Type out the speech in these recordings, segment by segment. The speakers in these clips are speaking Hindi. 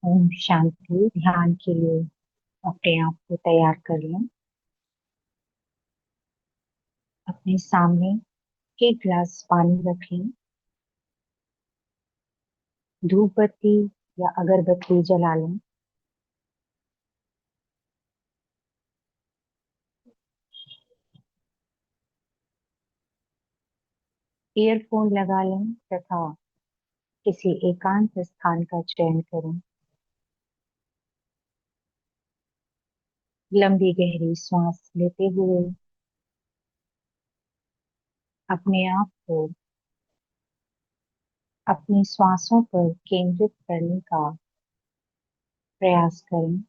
ओम शांति। ध्यान के लिए अपने आप को तैयार कर लें। अपने सामने एक गिलास पानी रख लें। धूप बत्ती या अगरबत्ती जला लें। ईयरफोन लगा लें तथा किसी एकांत स्थान का चयन करें। लंबी गहरी सांस लेते हुए अपने आप को अपनी श्वासों पर केंद्रित करने का प्रयास करें।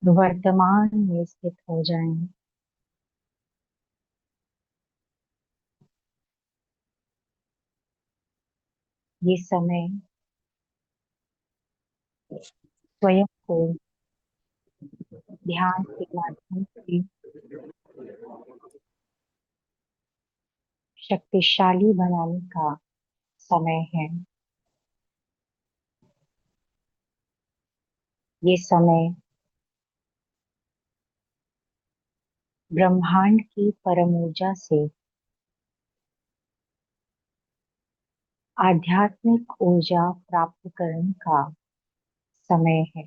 वर्तमान में स्थित हो जाएं। ये समय स्वयं को ध्यान के माध्यम से शक्तिशाली बनाने का समय है। ये समय ब्रह्मांड की परम ऊर्जा से आध्यात्मिक ऊर्जा प्राप्त करने का समय है।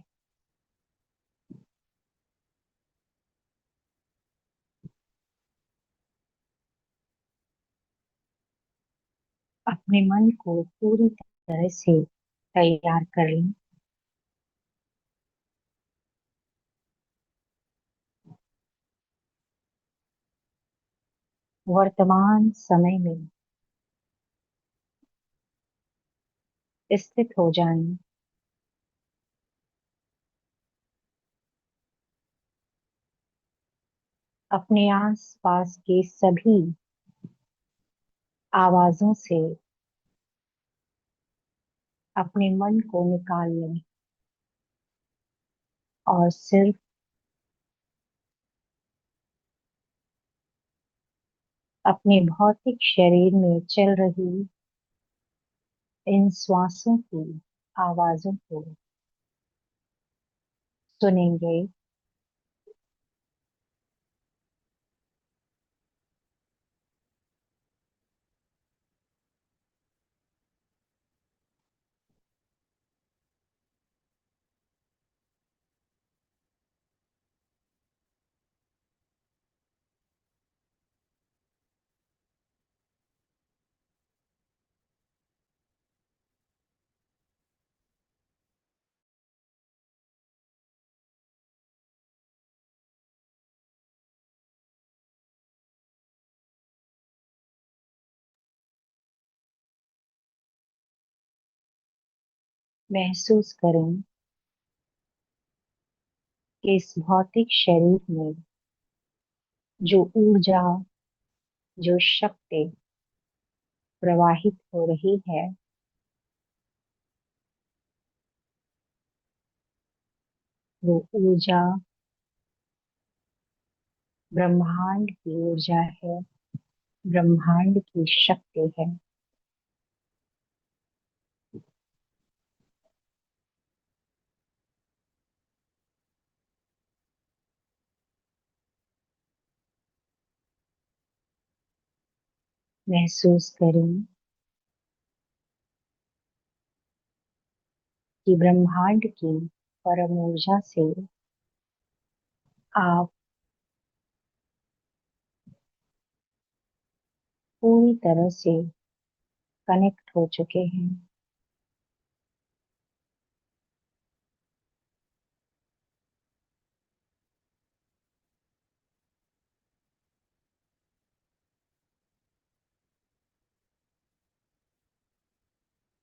अपने मन को पूरी तरह से तैयार कर लें। वर्तमान समय में स्थित हो जाएं। अपने आस पास के सभी आवाजों से अपने मन को निकाल लें और सिर्फ अपने भौतिक शरीर में चल रही इन श्वासों की आवाजों को सुनेंगे। महसूस करें कि इस भौतिक शरीर में जो ऊर्जा, जो शक्ति प्रवाहित हो रही है, वो ऊर्जा ब्रह्मांड की ऊर्जा है, ब्रह्मांड की शक्ति है। महसूस करें कि ब्रह्मांड की परम ऊर्जा से आप पूरी तरह से कनेक्ट हो चुके हैं।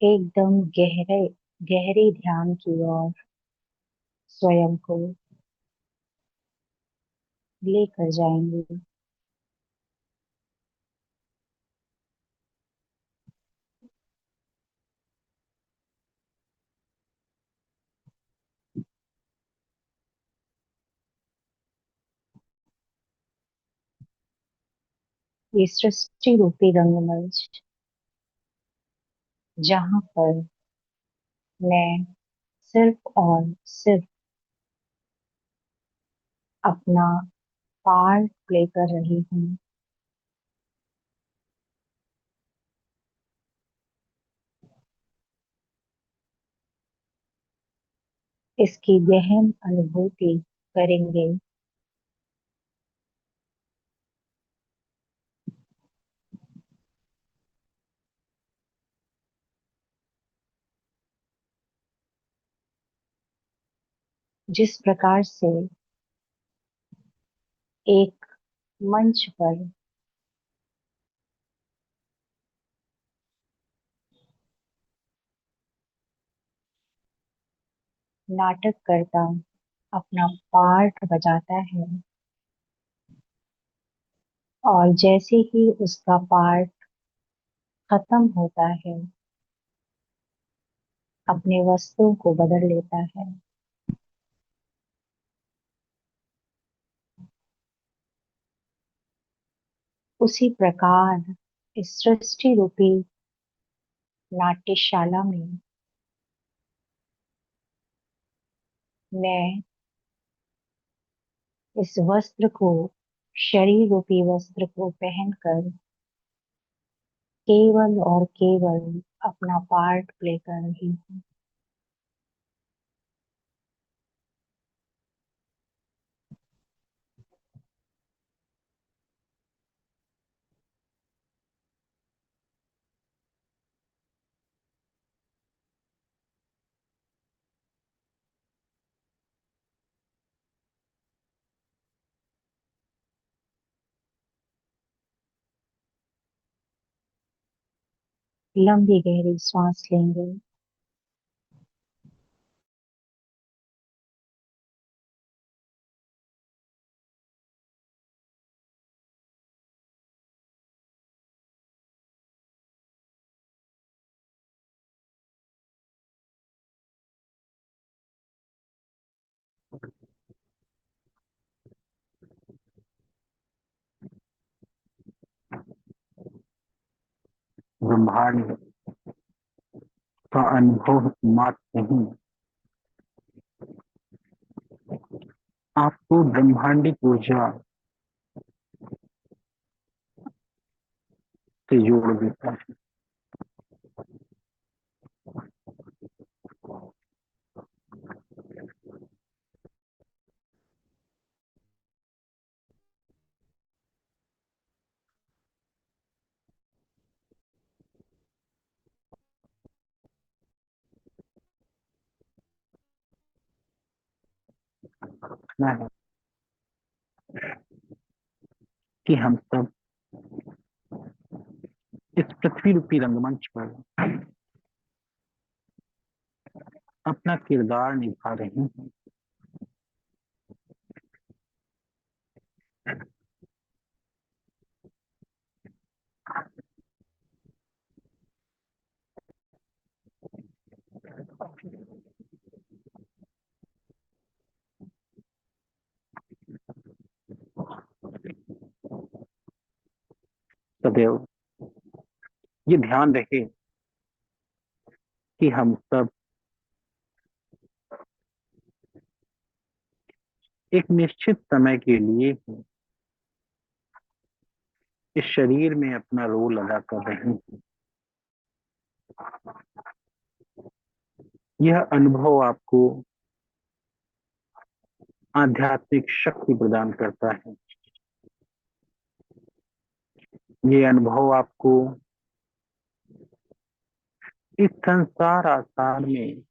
एकदम गहरे गहरे ध्यान की ओर स्वयं को लेकर जाएंगे। ये सृष्टि रूपी रंगमंच, जहां पर मैं सिर्फ और सिर्फ अपना पार्ट प्ले कर रही हूँ। इसकी गहन अनुभूति करेंगे। जिस प्रकार से एक मंच पर नाटककर्ता अपना पार्ट बजाता है और जैसे ही उसका पार्ट खत्म होता है, अपने वस्त्रों को बदल लेता है। उसी प्रकार इस सृष्टि रूपी नाट्यशाला में मैं इस वस्त्र को, शरीर रूपी वस्त्र को पहनकर केवल और केवल अपना पार्ट प्ले कर रही हूँ। लंबी गहरी सांस लेंगे। ब्रह्मांड का अनुभव मात्र नहीं, आपको ब्रह्मांडिक ऊर्जा से जोड़ देता है। कहना है कि हम सब इस पृथ्वी रूपी रंगमंच पर अपना किरदार निभा रहे हैं। सदैव ये ध्यान रहे कि हम सब एक निश्चित समय के लिए ही इस शरीर में अपना रोल अदा कर रहे हैं। यह अनुभव आपको आध्यात्मिक शक्ति प्रदान करता है। ये अनुभव आपको इस संसार आसार में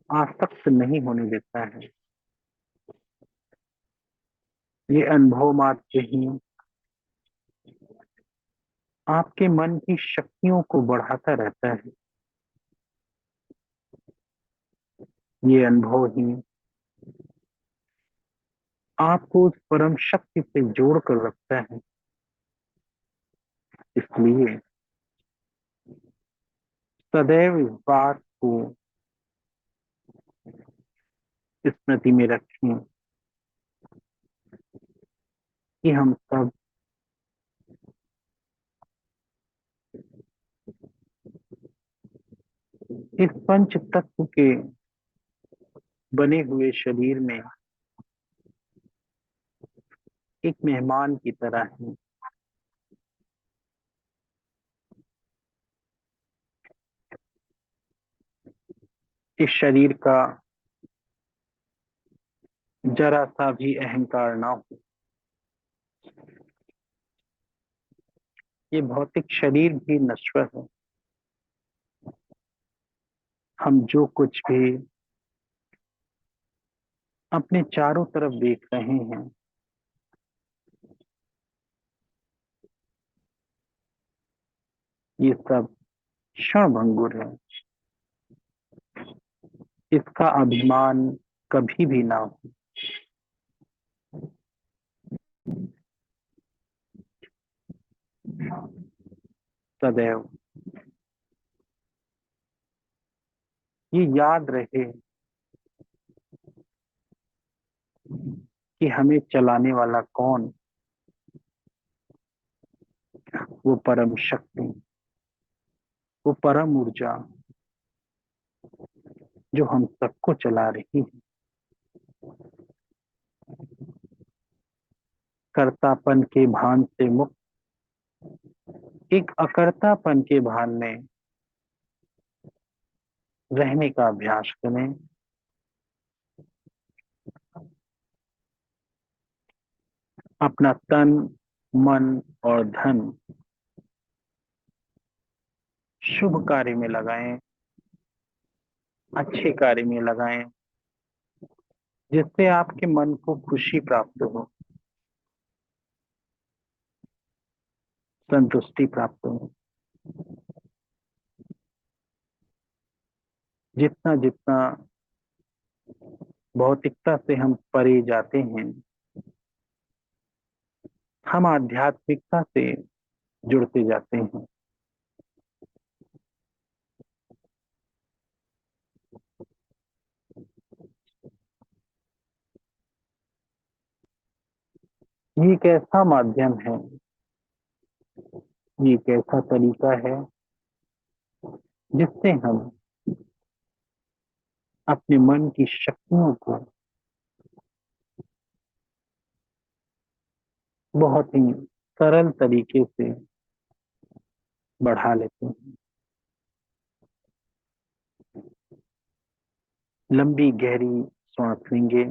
आसक्त नहीं होने देता है। ये अनुभव मात्र ही आपके मन की शक्तियों को बढ़ाता रहता है। ये अनुभव ही आपको उस परम शक्ति से जोड़ कर रखता है। इसलिए सदैव इस बात को स्मृति में रखें कि हम सब इस पंच तत्व के बने हुए शरीर में एक मेहमान की तरह है। इस शरीर का जरा सा भी अहंकार ना हो। ये भौतिक शरीर भी नश्वर है। हम जो कुछ भी अपने चारों तरफ देख रहे हैं, ये सब क्षणभंगुर है। इसका अभिमान कभी भी ना हो। सदैव ये याद रहे कि हमें चलाने वाला कौन, वो परम शक्ति, वो परम ऊर्जा जो हम सबको चला रही है। कर्तापन के भान से मुक्त एक अकर्तापन के भान में रहने का अभ्यास करें। अपना तन, मन और धन शुभ कार्य में लगाएं, अच्छे कार्य में लगाएं, जिससे आपके मन को खुशी प्राप्त हो, संतुष्टि प्राप्त हो। जितना जितना भौतिकता से हम परे जाते हैं, हम आध्यात्मिकता से जुड़ते जाते हैं। ये एक ऐसा माध्यम है, ये एक ऐसा तरीका है जिससे हम अपने मन की शक्तियों को बहुत ही सरल तरीके से बढ़ा लेते हैं। लंबी गहरी सांस लेंगे।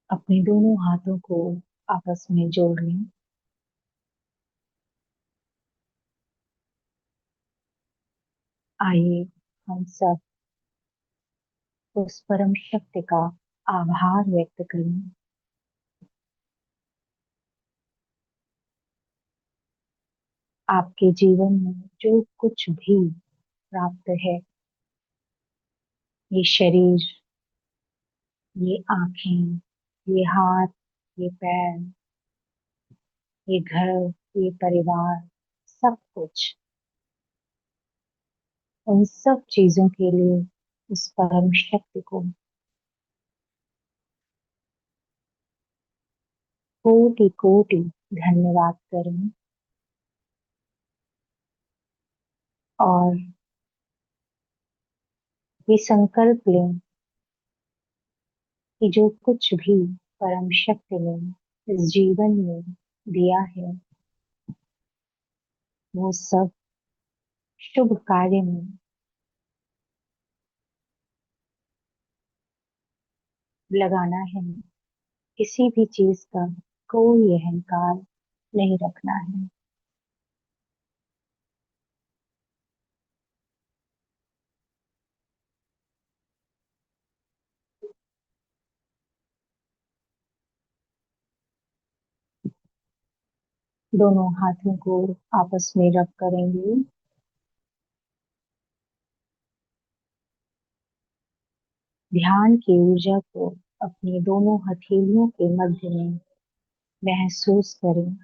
अपने दोनों हाथों को आपस में जोड़ लें। आइए हम सब उस परम शक्ति का आभार व्यक्त करें। आपके जीवन में जो कुछ भी प्राप्त है, ये शरीर, ये आंखें, ये हाथ, ये पैर, ये घर, ये परिवार, सब कुछ, उन सब चीजों के लिए उस परम शक्ति को कोटि कोटि धन्यवाद करें। और ये संकल्प लें कि जो कुछ भी परम शक्ति ने इस जीवन में दिया है, वो सब शुभ कार्य में लगाना है। किसी भी चीज का कोई अहंकार नहीं रखना है। दोनों हाथों को आपस में रब करेंगे। ध्यान की ऊर्जा को अपनी दोनों हथेलियों के मध्य में महसूस करें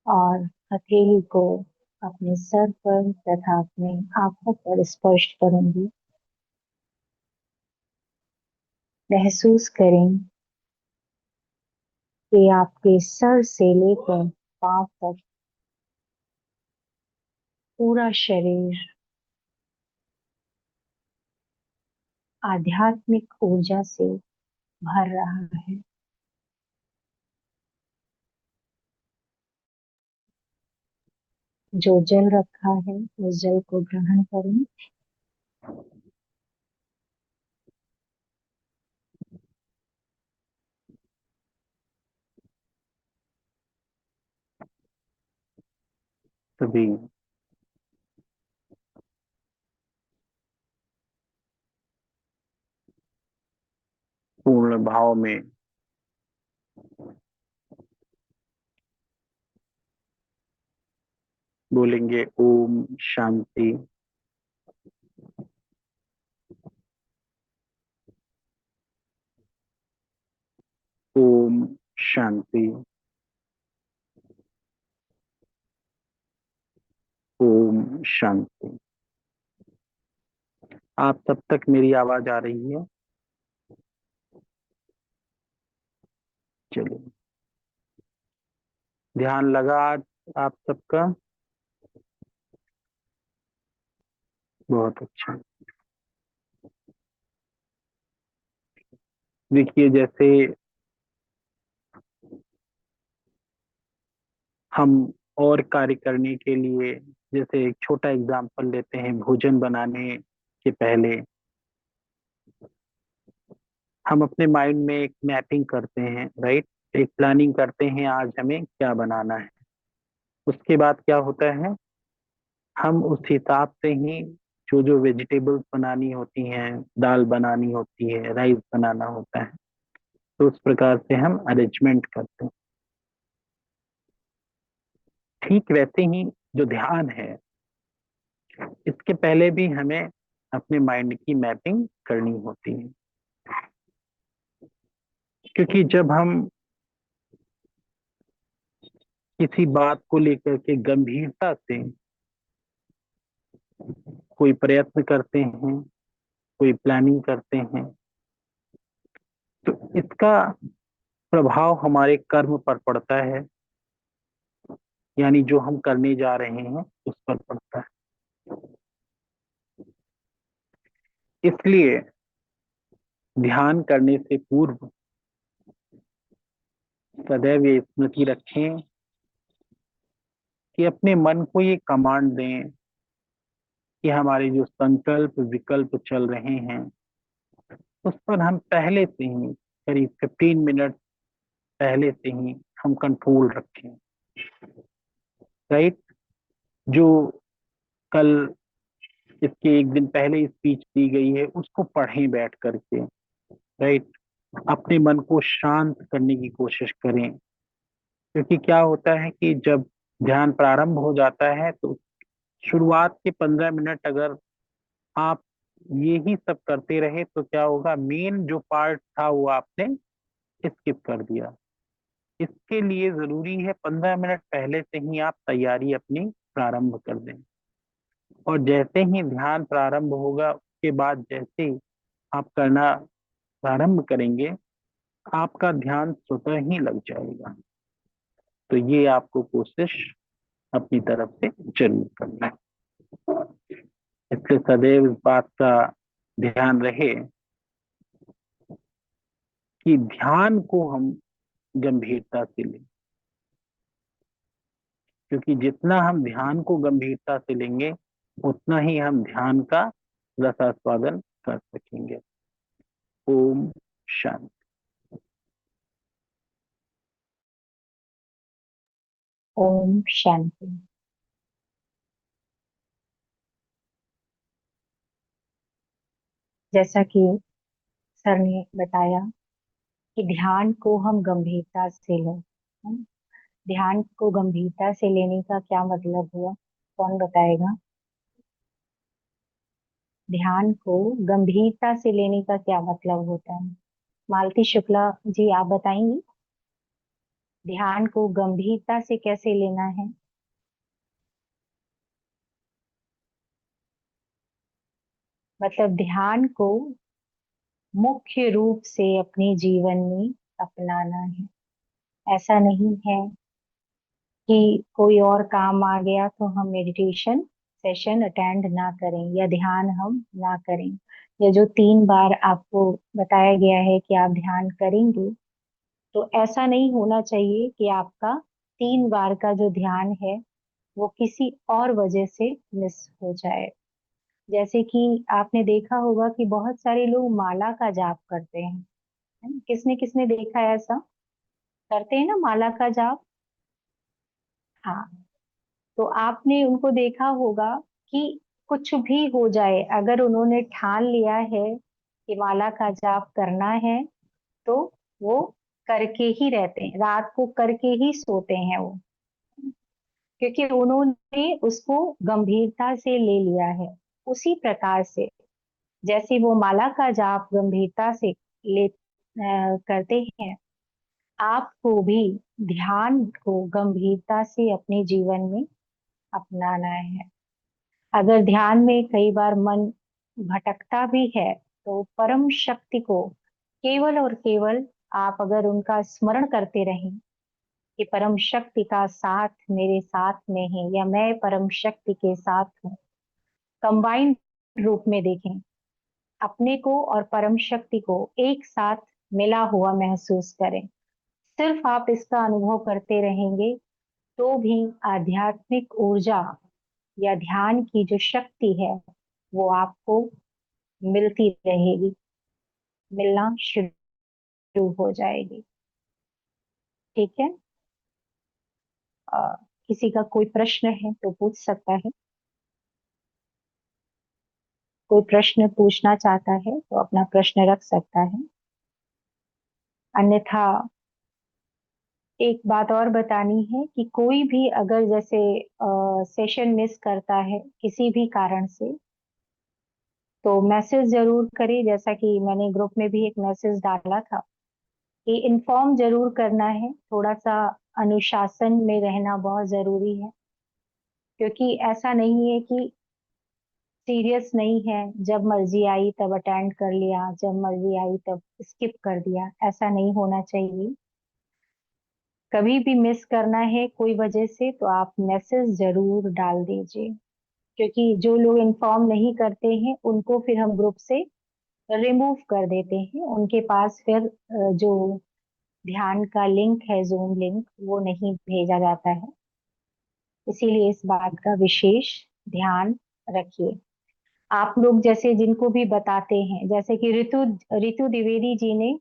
और हथेली को अपने सर पर तथा अपने आंखों पर स्पर्श करूंगी। महसूस करें कि आपके सर से लेकर पांव तक पूरा शरीर आध्यात्मिक ऊर्जा से भर रहा है। जो जल रखा है उस जल को ग्रहण करें। सभी पूर्ण भाव में बोलेंगे ओम शांति। ओम शांति। ओम शांति। आप तब तक मेरी आवाज आ रही है? चलिए, ध्यान लगा आज आप सबका? बहुत अच्छा। देखिए, जैसे हम और कार्य करने के लिए, जैसे एक छोटा एग्जांपल लेते हैं, भोजन बनाने के पहले हम अपने माइंड में एक मैपिंग करते हैं, राइट? एक प्लानिंग करते हैं आज हमें क्या बनाना है। उसके बाद क्या होता है, हम उस हिसाब से ही जो जो वेजिटेबल्स बनानी होती हैं, दाल बनानी होती है, राइस बनाना होता है, तो उस प्रकार से हम अरेंजमेंट करते हैं। ठीक वैसे ही जो ध्यान है, इसके पहले भी हमें अपने माइंड की मैपिंग करनी होती है। क्योंकि जब हम किसी बात को लेकर के गंभीरता से कोई प्रयत्न करते हैं, कोई प्लानिंग करते हैं, तो इसका प्रभाव हमारे कर्म पर पड़ता है, यानी जो हम करने जा रहे हैं उस पर पड़ता है। इसलिए ध्यान करने से पूर्व सदैव ये स्मृति रखें कि अपने मन को ये कमांड दें कि हमारे जो संकल्प विकल्प चल रहे हैं उस पर हम पहले से ही करीब 15 मिनट पहले से ही हम कंट्रोल रखें, राइट? जो कल इसके एक दिन पहले स्पीच दी गई है उसको पढ़ें बैठ करके, राइट? अपने मन को शांत करने की कोशिश करें। क्योंकि क्या होता है कि जब ध्यान प्रारंभ हो जाता है तो शुरुआत के 15 मिनट अगर आप ये ही सब करते रहे तो क्या होगा, मेन जो पार्ट था वो आपने स्किप कर दिया। इसके लिए जरूरी है 15 मिनट पहले से ही आप तैयारी अपनी प्रारंभ कर दें। और जैसे ही ध्यान प्रारंभ होगा उसके बाद जैसे ही आप करना प्रारंभ करेंगे, आपका ध्यान स्वतः ही लग जाएगा। तो ये आपको कोशिश अपनी तरफ से जरूर करनी है। इसलिए सदैव इस बात का ध्यान रहे कि ध्यान को हम गंभीरता से लें। क्योंकि जितना हम ध्यान को गंभीरता से लेंगे उतना ही हम ध्यान का रसास्वादन कर सकेंगे। ओम शांति। ओम शांति। जैसा कि सर ने बताया कि ध्यान को हम गंभीरता से लें, है ना? ध्यान को गंभीरता से लेने का क्या मतलब हुआ, कौन बताएगा? ध्यान को गंभीरता से लेने का क्या मतलब होता है? मालती शुक्ला जी, आप बताएंगी ध्यान को गंभीरता से कैसे लेना है? मतलब ध्यान को मुख्य रूप से अपने जीवन में अपनाना है। ऐसा नहीं है कि कोई और काम आ गया तो हम मेडिटेशन सेशन अटेंड ना करें या ध्यान हम ना करें। या जो 3 बार आपको बताया गया है कि आप ध्यान करेंगे, तो ऐसा नहीं होना चाहिए कि आपका 3 बार का जो ध्यान है वो किसी और वजह से मिस हो जाए। जैसे कि आपने देखा होगा कि बहुत सारे लोग माला का जाप करते हैं, है ना? किसने किसने देखा है ऐसा? करते हैं ना माला का जाप। हाँ, तो आपने उनको देखा होगा कि कुछ भी हो जाए, अगर उन्होंने ठान लिया है कि माला का जाप करना है, तो वो करके ही रहते हैं, रात को करके ही सोते हैं वो, क्योंकि उन्होंने उसको गंभीरता से ले लिया है। उसी प्रकार से जैसे वो माला का जाप गंभीरता से करते हैं, आपको भी ध्यान को गंभीरता से अपने जीवन में अपनाना है। अगर ध्यान में कई बार मन भटकता भी है, तो परम शक्ति को केवल और केवल आप अगर उनका स्मरण करते रहें कि परम शक्ति का साथ मेरे साथ में है या मैं परम शक्ति के साथ हूँ, कंबाइंड रूप में देखें, अपने को और परम शक्ति को एक साथ मिला हुआ महसूस करें। सिर्फ आप इसका अनुभव करते रहेंगे तो भी आध्यात्मिक ऊर्जा या ध्यान की जो शक्ति है वो आपको मिलती रहेगी, मिलना शुरू हो जाएगी। ठीक है। अ, किसी का कोई प्रश्न है तो पूछ सकता है। कोई प्रश्न पूछना चाहता है तो अपना प्रश्न रख सकता है। अन्यथा एक बात और बतानी है कि कोई भी अगर जैसे सेशन मिस करता है किसी भी कारण से, तो मैसेज जरूर करे, जैसा कि मैंने ग्रुप में भी एक मैसेज डाला था कि इन्फॉर्म जरूर करना है। थोड़ा सा अनुशासन में रहना बहुत जरूरी है, क्योंकि ऐसा नहीं है कि सीरियस नहीं है, जब मर्जी आई तब अटेंड कर लिया, जब मर्जी आई तब स्किप कर दिया, ऐसा नहीं होना चाहिए। कभी भी मिस करना है कोई वजह से तो आप मैसेज जरूर डाल दीजिए, क्योंकि जो लोग इन्फॉर्म नहीं करते हैं उनको फिर हम ग्रुप से रिमूव कर देते हैं, उनके पास फिर जो ध्यान का लिंक है, जूम लिंक, वो नहीं भेजा जाता है। इसीलिए इस बात का विशेष ध्यान रखिए। आप लोग जैसे जिनको भी बताते हैं, जैसे कि ऋतु ऋतु द्विवेदी जी ने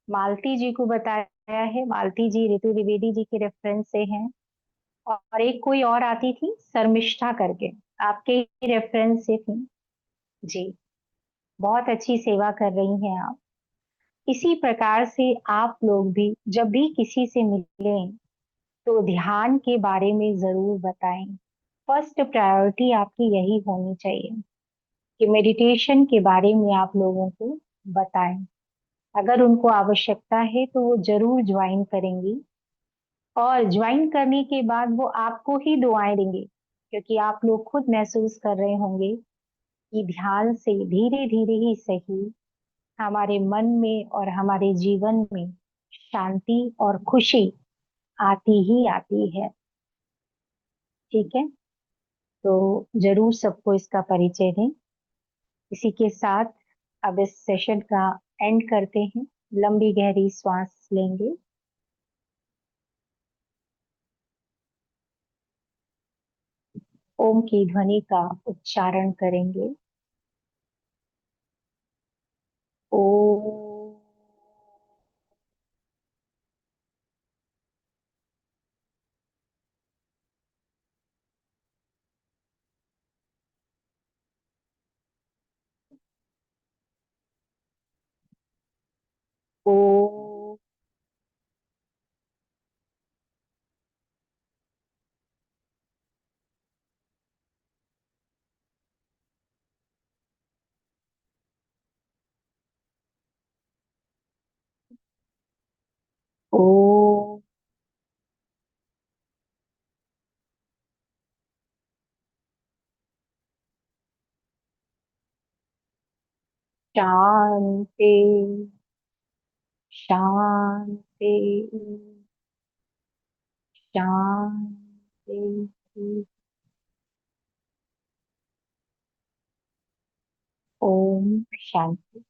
मालती जी को बताया है, मालती जी ऋतु द्विवेदी जी के रेफरेंस से हैं। और एक कोई और आती थी शर्मिष्ठा करके, आपके ही रेफरेंस से थी। जी, बहुत अच्छी सेवा कर रही हैं आप। इसी प्रकार से आप लोग भी जब भी किसी से मिलें तो ध्यान के बारे में जरूर बताएं। फर्स्ट प्रायोरिटी आपकी यही होनी चाहिए कि मेडिटेशन के बारे में आप लोगों को बताएं। अगर उनको आवश्यकता है तो वो जरूर ज्वाइन करेंगी, और ज्वाइन करने के बाद वो आपको ही दुआएं देंगे, क्योंकि आप लोग खुद महसूस कर रहे होंगे कि ध्यान से धीरे धीरे ही सही हमारे मन में और हमारे जीवन में शांति और खुशी आती ही आती है। ठीक है, तो जरूर सबको इसका परिचय दें। इसी के साथ अब इस सेशन का एंड करते हैं। लंबी गहरी सांस लेंगे, ओम की ध्वनि का उच्चारण करेंगे। ओ, ओ, ओ, शांति शांति शांति। ओम शांति।